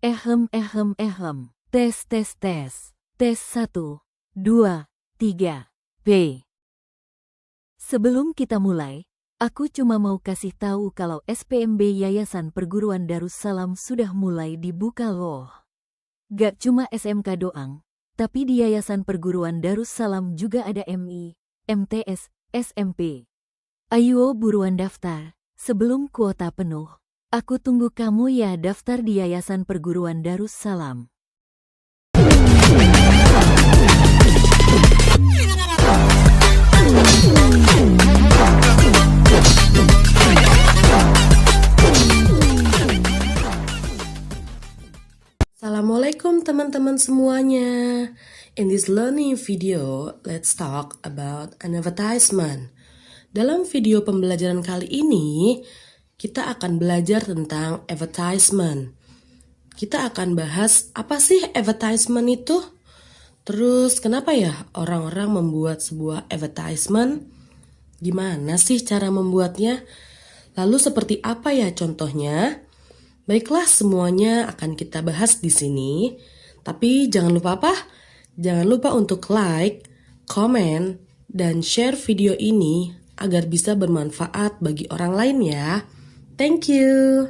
Ehem. Tes. Tes 1, 2, 3, B. Sebelum kita mulai, aku cuma mau kasih tahu kalau SPMB Yayasan Perguruan Darussalam sudah mulai dibuka loh. Gak cuma SMK doang, tapi di Yayasan Perguruan Darussalam juga ada MI, MTS, SMP. Ayo buruan daftar, sebelum kuota penuh. Aku tunggu kamu ya daftar di Yayasan Perguruan Darussalam. Assalamualaikum teman-teman semuanya. In this learning video, let's talk about an advertisement. Dalam video pembelajaran kali ini, kita akan belajar tentang advertisement. Kita akan bahas apa sih advertisement itu? Terus kenapa ya orang-orang membuat sebuah advertisement? Gimana sih cara membuatnya? Lalu seperti apa ya contohnya? Baiklah, semuanya akan kita bahas di sini. Tapi jangan lupa apa? Jangan lupa untuk like, comment, dan share video ini agar bisa bermanfaat bagi orang lain ya. Thank you.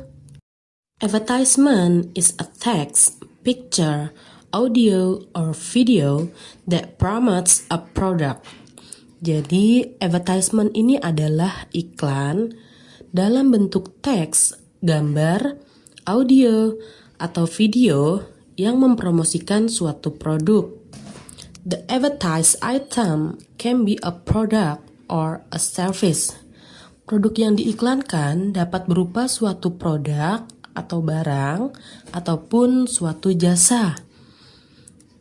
Advertisement is a text, picture, audio, or video that promotes a product. Jadi, advertisement ini adalah iklan dalam bentuk teks, gambar, audio, atau video yang mempromosikan suatu produk. The advertised item can be a product or a service. Produk yang diiklankan dapat berupa suatu produk atau barang ataupun suatu jasa.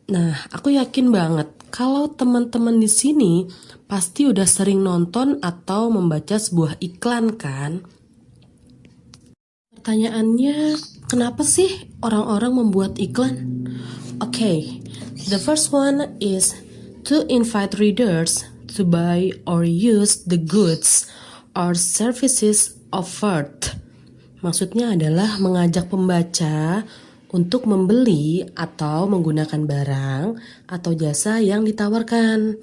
Nah, aku yakin banget kalau teman-teman di sini pasti udah sering nonton atau membaca sebuah iklan kan? Pertanyaannya, kenapa sih orang-orang membuat iklan? Okay, the first one is to invite readers to buy or use the goods or services offered. Maksudnya adalah mengajak pembaca untuk membeli atau menggunakan barang atau jasa yang ditawarkan.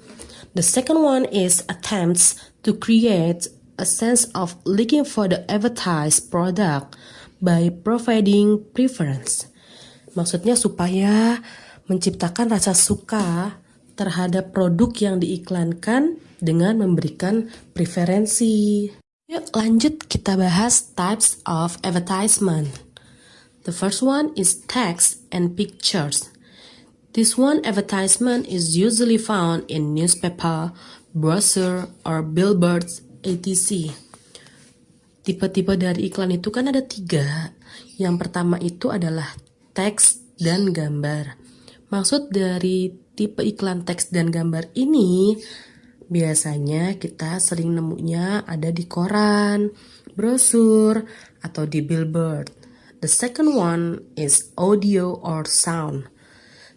The second one is attempts to create a sense of looking for the advertised product by providing preference. Maksudnya supaya menciptakan rasa suka terhadap produk yang diiklankan dengan memberikan preferensi. Yuk lanjut kita bahas types of advertisement. The first one is text and pictures. This one advertisement is usually found in newspaper, brochure, or billboards, etc. Tipe-tipe dari iklan itu kan ada 3. Yang pertama itu adalah teks dan gambar. Maksud dari tipe iklan teks dan gambar ini biasanya kita sering nemunya ada di koran, brosur, atau di billboard. The second one is audio or sound.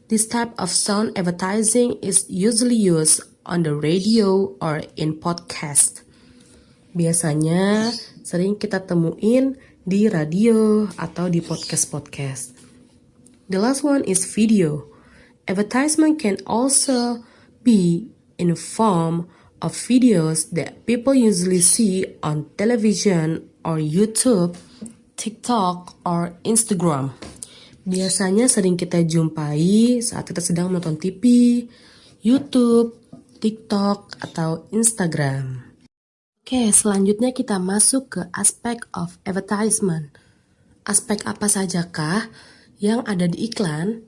This type of sound advertising is usually used on the radio or in podcast. Biasanya sering kita temuin di radio atau di podcast-podcast. The last one is video. Advertisement can also be in form of videos that people usually see on television or YouTube, TikTok, or Instagram. Biasanya sering kita jumpai saat kita sedang menonton TV, YouTube, TikTok, atau Instagram. Oke, selanjutnya kita masuk ke aspek of advertisement. Aspek apa sajakah yang ada di iklan?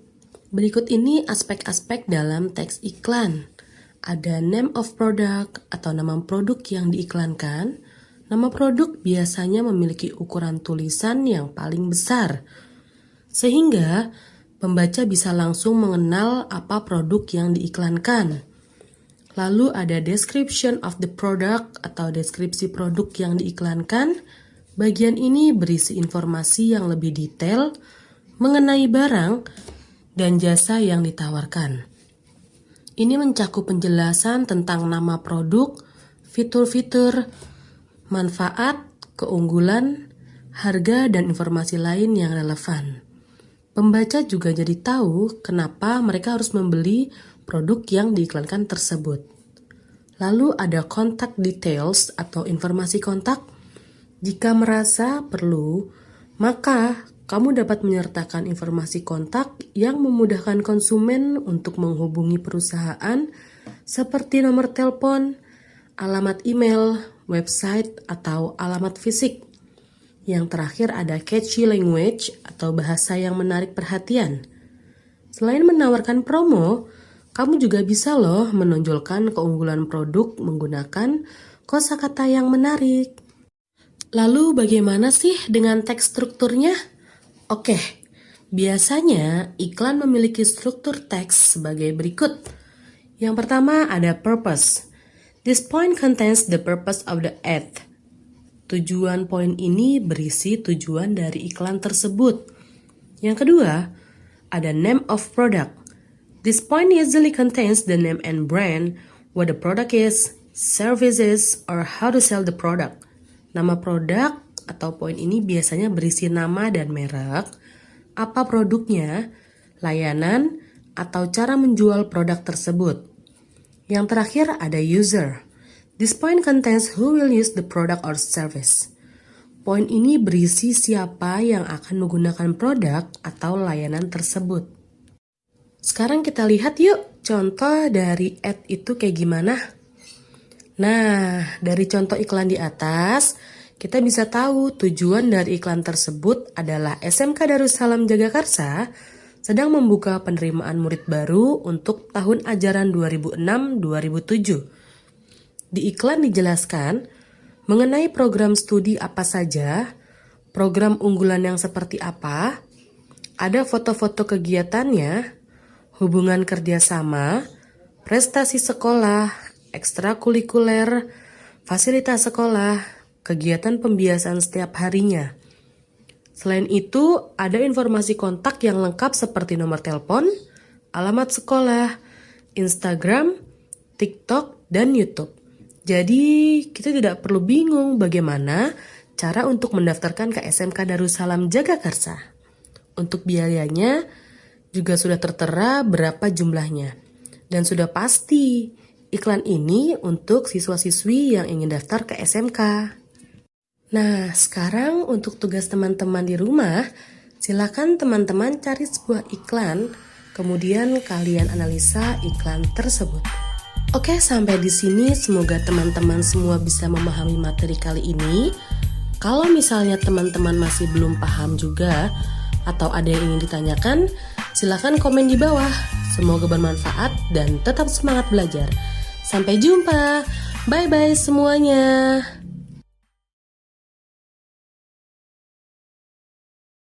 Berikut ini aspek-aspek dalam teks iklan. Ada name of product atau nama produk yang diiklankan. Nama produk biasanya memiliki ukuran tulisan yang paling besar, sehingga pembaca bisa langsung mengenal apa produk yang diiklankan. Lalu ada description of the product atau deskripsi produk yang diiklankan. Bagian ini berisi informasi yang lebih detail mengenai barang dan jasa yang ditawarkan. Ini mencakup penjelasan tentang nama produk, fitur-fitur, manfaat, keunggulan, harga, dan informasi lain yang relevan. Pembaca juga jadi tahu kenapa mereka harus membeli produk yang diiklankan tersebut. Lalu ada contact details atau informasi kontak. Jika merasa perlu, maka kamu dapat menyertakan informasi kontak yang memudahkan konsumen untuk menghubungi perusahaan seperti nomor telepon, alamat email, website, atau alamat fisik. Yang terakhir ada catchy language atau bahasa yang menarik perhatian. Selain menawarkan promo, kamu juga bisa loh menonjolkan keunggulan produk menggunakan kosakata yang menarik. Lalu bagaimana sih dengan teks strukturnya? Oke, biasanya iklan memiliki struktur teks sebagai berikut. Yang pertama ada purpose. This point contains the purpose of the ad. Tujuan poin ini berisi tujuan dari iklan tersebut. Yang kedua, ada name of product. This point usually contains the name and brand, what the product is, services, or how to sell the product. Nama produk atau poin ini biasanya berisi nama dan merek, apa produknya, layanan, atau cara menjual produk tersebut. Yang terakhir ada user. This point contains who will use the product or service. Poin ini berisi siapa yang akan menggunakan produk atau layanan tersebut. Sekarang kita lihat yuk contoh dari ad itu kayak gimana. Nah, dari contoh iklan di atas, kita bisa tahu tujuan dari iklan tersebut adalah SMK Darussalam Jagakarsa sedang membuka penerimaan murid baru untuk tahun ajaran 2006-2007. Di iklan dijelaskan mengenai program studi apa saja, program unggulan yang seperti apa, ada foto-foto kegiatannya, hubungan kerjasama, prestasi sekolah, ekstrakurikuler, fasilitas sekolah, kegiatan pembiasaan setiap harinya. Selain itu, ada informasi kontak yang lengkap seperti nomor telepon, alamat sekolah, Instagram, TikTok, dan YouTube. Jadi, kita tidak perlu bingung bagaimana cara untuk mendaftarkan ke SMK Darussalam Jagakarsa. Untuk biayanya juga sudah tertera berapa jumlahnya. Dan sudah pasti, iklan ini untuk siswa-siswi yang ingin daftar ke SMK. Nah, sekarang untuk tugas teman-teman di rumah, silakan teman-teman cari sebuah iklan, kemudian kalian analisa iklan tersebut. Oke, sampai di sini semoga teman-teman semua bisa memahami materi kali ini. Kalau misalnya teman-teman masih belum paham juga, atau ada yang ingin ditanyakan, silakan komen di bawah. Semoga bermanfaat dan tetap semangat belajar. Sampai jumpa, bye-bye semuanya.